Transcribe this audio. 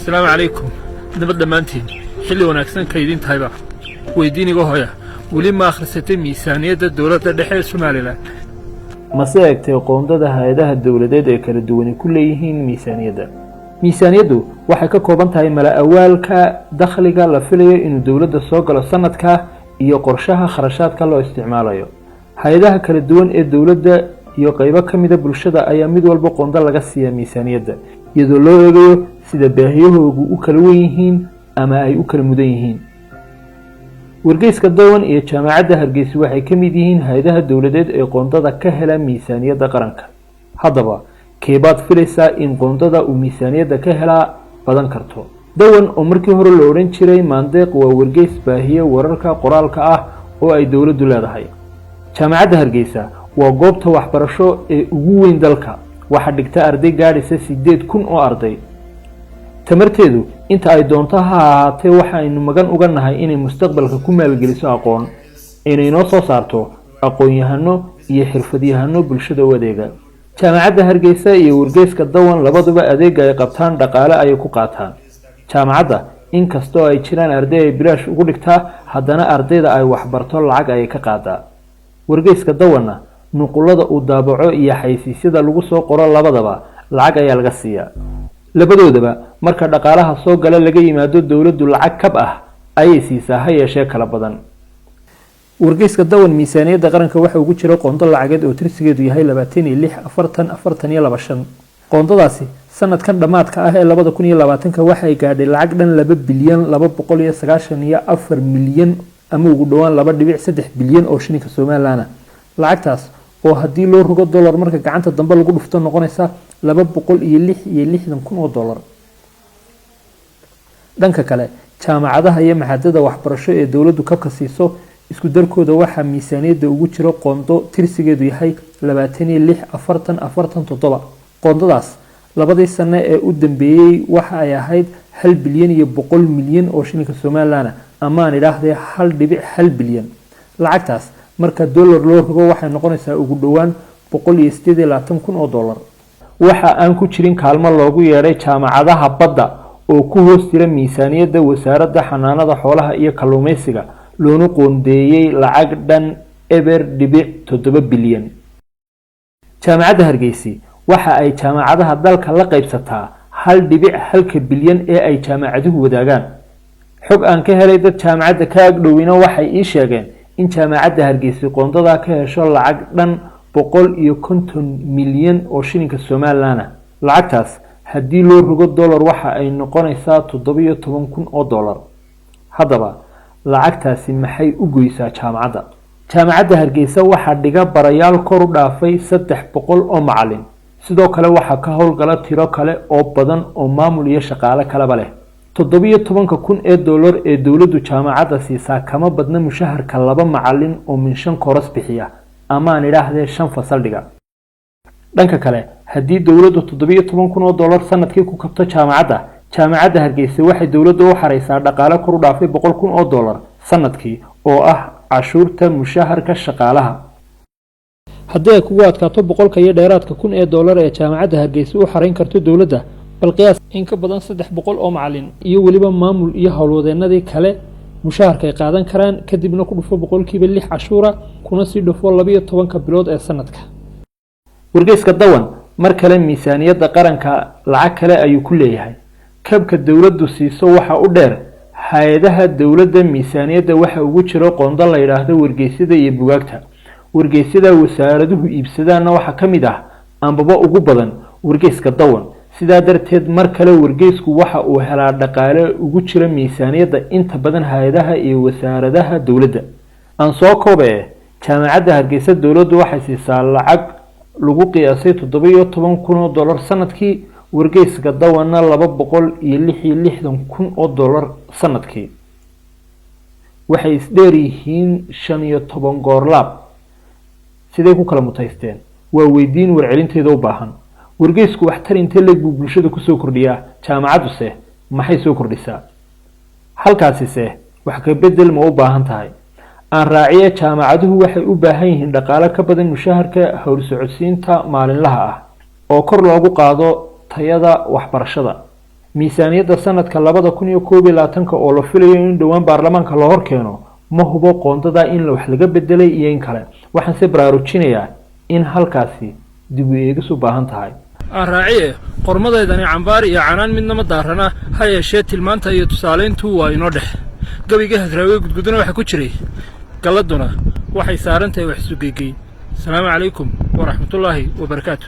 السلام عليكم. نبدأ دمانتين حلي وناكسن كيدين تايبا ويديني هويا ولي ما أخرستي ميسانية الدولة الدحية السوماليلاند mase eegtay qoondada hay'adaha dawladeed ee kala duwan ku leeyihiin miisaaniyadu waxay ka kooban tahay mala awaalka dakhliga la filayo inuu dawladda soo galo sanadka iyo qorshaha kharashaadka loo isticmaalayo hay'adaha kala duwan ee dawladda iyo qaybo kamida bulshada ayaa mid walba qoonda laga siiyaa miisaaniyada iyadoo loo eegayo sida baahiyahoodu u kala weyn yihiin ama ay u kala mudan yihiin wargeyska Dawan iyo jaamacadda Hargeysa waxay ka mid yihiin hay'adaha dawladeed ee qoondada ka hela miisaaniyada qaranka haddaba keebaad filaysaa in qoondada uu miisaaniyada ka hela badan karto Dawan oo markii hore loo oran jiray maandeeq waa wargeys baahiye wararka qoraalka ah oo ay dawladdu leedahay jaamacadda Hargeysa waa goobta waxbarasho ee ugu weyn dalka waxa dhigta arday gaadhaysa 8,000 oo arday tamarteedu inta ay doonto ha ahaatee waxaynu magan uga nahay inay mustaqbalka ku maalgeliso aqoon inay noo soo saarto aqoon-yahano iyo xirfad-yahano bulshada u adeega jaamacadda Hargeysa iyo wargeyska Dawan labaduba adeeg ay qabtaan dhaqaale ay ku qaataan jaamacadda inkastoo ay jiraan arday ay bilaash ugu dhigtaa haddana ardayda ay waxbarto lacag ay ka qaadaa wargeyska Dawanna nuqulada uu daabaco iyo xaysiisyada lagu soo qoro labadaba lacag ayaa laga siiyaa labadoodaba marka dhaqaalaha soo gala laga yimaado dawladdu lacag kab ah ayay siisaa ha yeeshee kala badan wargeyska Dawan miisaaniyada qaranka waxa uu ku jiro qoonto lacageed oo tirsigeedu yahay 26,442 qoondadaasi sanadkan dhamaadka ah ee 2020 waxa ay gaadhay lacag dhan 2,294 milyan ama ugu dhawaan 2.3 bilyan oo shilinka Soomaaliland lacagtaas oo hadii loo rogo dollar marka gacanta dambe lagu dhufto noqonaysa 266,000 oo dollar dhanka kale jaamacadaha iyo maxadada waxbarasho ee dawladdu kabka siiso isku darkooda waxa miisaaniyada ugu jiro qoondo tirsigeedu yahay 26,447 qoondadaas labadii sano ee u dambeeyay waxa ay ahayd 1 bilyan iyo 100 milyan oo shilinka Soomaaliland ama aan idhaahdee 1.1 bilyan lacagtaas marka dollar loo rogo waxay noqonaysaa ugu dhawaan 128,000 oo dollar waxa aan ku jirin kaalmo loogu yeeray jaamacadaha badda oo ku hoos jira miisaaniyada wasaaradda xanaanada xoolaha iyo kalluumaysiga loona qoondeeyay lacag dhan eber dhibic 7 bilyan jaamacadda Hargeysa waxa ay jaamacadaha dalka la qaybsataa 1.1 bilyan ee ay jaamacaduhu wadaagaan xog aan ka helay dad jaamacadda ka agdhowina waxay ii sheegeen in jaamacadda Hargeysa qoondada ka hesho lacag dhan 150 milyan oo shilinka Soomaaliland lacagtaas hadii loo rogo dollar waxa ay noqonaysaa 17,000 oo dollar haddaba lacagtaasi maxay u goysaa jaamacadda Hargeysa waxa dhiga barayaal kor u dhaafay 300 oo macallin sidoo kale waxa ka howlgala tiro kale oo badan oo maamul iyo shaqaale kaleba leh 17,000 ee dollar ee dawladdu jaamacadda siisaa kama badna mushaharka 2 macallin oo min 5 koras bixiya ama aan idhaahdee 5 fasal dhiga dhanka kale hadii dawladdu 17,000 oo dollar sanadkii ku kabto jaamacadda Hargeysa waxay dawladdu u xareysaa dhaqaale kor u dhaafay 100,000 oo dollar sanadkii oo ah cashuurta mushaharka shaqaalaha haddii ay kugu adkaato 100 iyo dheeraadka kun ee dollar ee jaamacadda Hargeysa u xareyn karto dawladda bal qiyaas in ka badan 300 oo macallin iyo waliba maamul iyo howlwadeenadii kale mushaharka ay qaadan karaan kadibna ku dhufo 6% cashuura kuna sii dhufo 12 bilood ee sanadka wargeyska Dawan mar kale miisaaniyada qaranka lacag kale ayuu ku leeyahay kabka dawladdu siiso waxa u dheer hay'adaha dawladda miisaaniyada waxa ugu jiro qoonda la yiraahdo wargeysyada iyo bugaagta wargeysyada wasaaraduhu iibsadaan waxa kamid ah anbaba ugu badan wargeyska Dawan sidaa darteed mar kale wargeysku waxa uu helaa dhaqaale ugu jira miisaaniyada inta badan hay'adaha iyo wasaaradaha dawladda aan soo koobay jaamacadda Hargeysa dawladdu waxay siisaa lacag lagu qiyaasay 17,000 oo dollar sanadkii wargeyska Dawanna 266,000 oo dollar sanadkii waxay isdheer yihiin 15 goor laab sidee ku kala mutaysteen waa weydiin warcelinteeda u baahan wargeysku waxtar intee leeg buu bulshada ku soo kordhiyaa jaamacadduse maxay soo kordhisaa halkaasise wax ka bedel ma u baahan tahay aan raaciye jaamacaduhu waxay u baahan yihiin dhaqaale ka badan mushaharka hawl socodsiinta maalinlaha ah oo kor loogu qaado tayada waxbarashada miisaaniyadda sanadka 2021 oo la filayo in dhowaan baarlamaanka la horkeeno ma hubo qoondada in wax laga bedelay iyo in kale waxaan si baraarujinayaa in halkaasi dib u eegis u baahan tahay raaciye qormadeedani cambaar iyo canaan midna ma daarana ha yeeshee tilmaanta iyo tusaaleyntu waa inoo dhex gabiga hadraawe gudgudana waxa ku jiray galaduna waxay saaran tahay wax sugeeyay السلام عليكم ورحمة الله وبركاته.